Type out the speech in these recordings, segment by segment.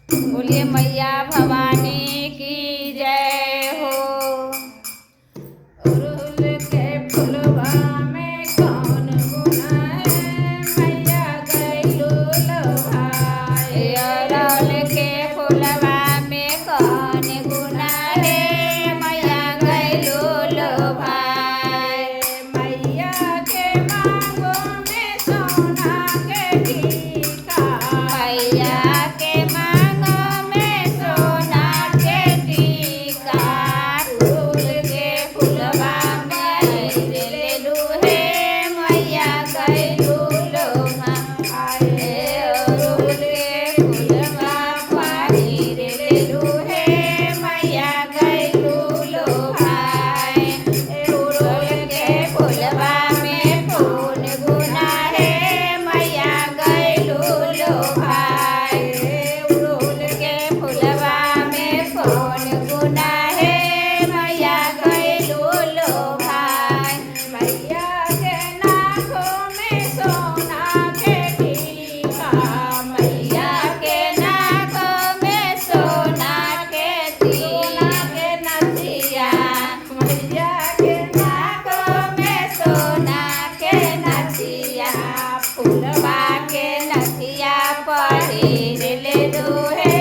बोलिए मैया भवानी की जय हो। अड़हुल के फुलवा में कौन गुण है, मैया गइलू लोभाए। अड़हुल के फुलवा में कौन गुण है, मैया गइलू लोभाए। मैया के मांगो में सोना के टीका, मैया के मांगो में सोना के टीका। अड़हुल के फुलवा में लेलू है, मैया गइलू लोभाए। अड़हुल के फुलवा पहिर लेलू है, मैया गइलू लोभाए। अड़हुल के फुलवा में कौन गुण है, मैया गइलू लोभाए। अड़हुल के फुलवा में कौन गुण है, मैया गइलू लोभाए। मैया के नाकों में सोना के टीका, मैया के नाकों में सोना के नथिया, मैया के नाकों में सोना के नथिया। फुलवा के नथिया पहिर लेलू है,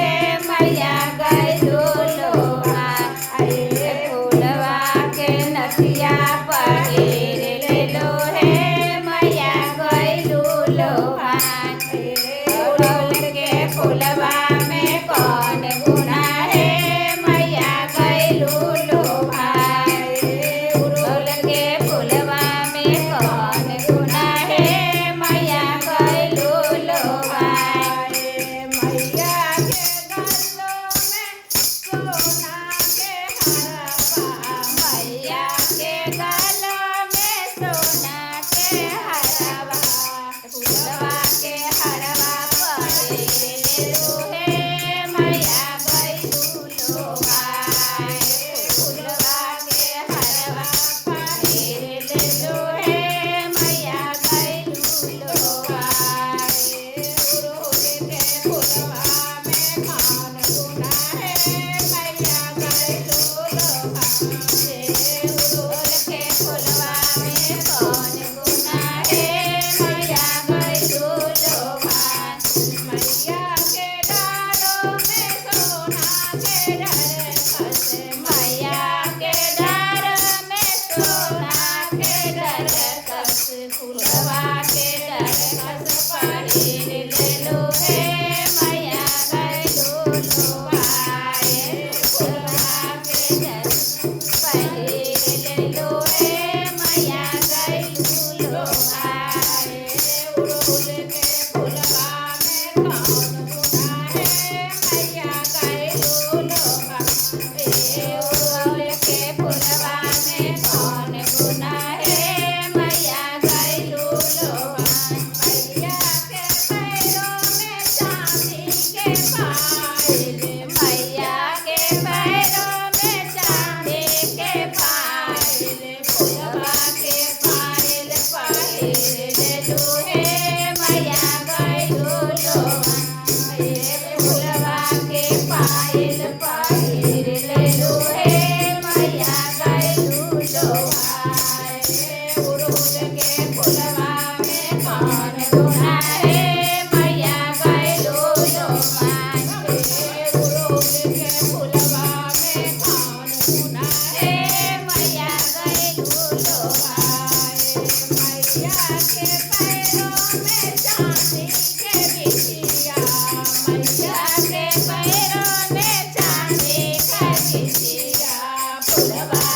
मैया गइलू लोभाए। फुलवा के नथिया पहिर लेलू है, मैया गइलू लोभाए। अड़हुल के फुलवा में कौन गुण है, मैया गइलू लोभाए। अड़हुल के फुलवा में कौन गुण है, मैया गइलू लोभाए। मैया के गलों में सोना के हरवा, मैया के गलों में सोना के हरवा। फुलवा के हरवा पहिर लेलू है, मैया गइलू लोभाए। फुलवा के हरवा पहिर लेलू है, मैया गइलू लोभाए। अड़हुल के फुलवा में कौन गुण है, मैया गइलू लोभाए। अड़हुल के फुलवा में कौन गुण है, मैया गइलू लोभाए। मैया के डालों में सोना के डरकस, मैया के डालों में सोना के डरकस। फुलवा के डरकस पहिर लेलू है, मैया गइलू लोभाए। फुलवा के डरकस पहिर लेलू है, मैया गइलू लोभाए। अड़हुल के फुलवा में कौन गुण है, मैया गइलू लोभाए। अड़हुल के फुलवा में कौन गुण है, मैया गइलू लोभाए। मैया के पैरों में चांदी के पायल, मैया के पैरों में चांदी के पायल। फुलवा के पायल पहिर लेलू है, मैया गइलू लोभाए। फुलवा के पायल पहिर लेलू है, मैया गइलू लोभाए। अड़हुल के फुलवा में कौन गुण है, मैया गइलू लोभाए। अड़हुल के फुलवा में कौन गुण है, मैया गइलू लोभाए। मैया के पैरों में चांदी के बिछिया, मैया के पैरों में चांदी का बिछिया। फुलवा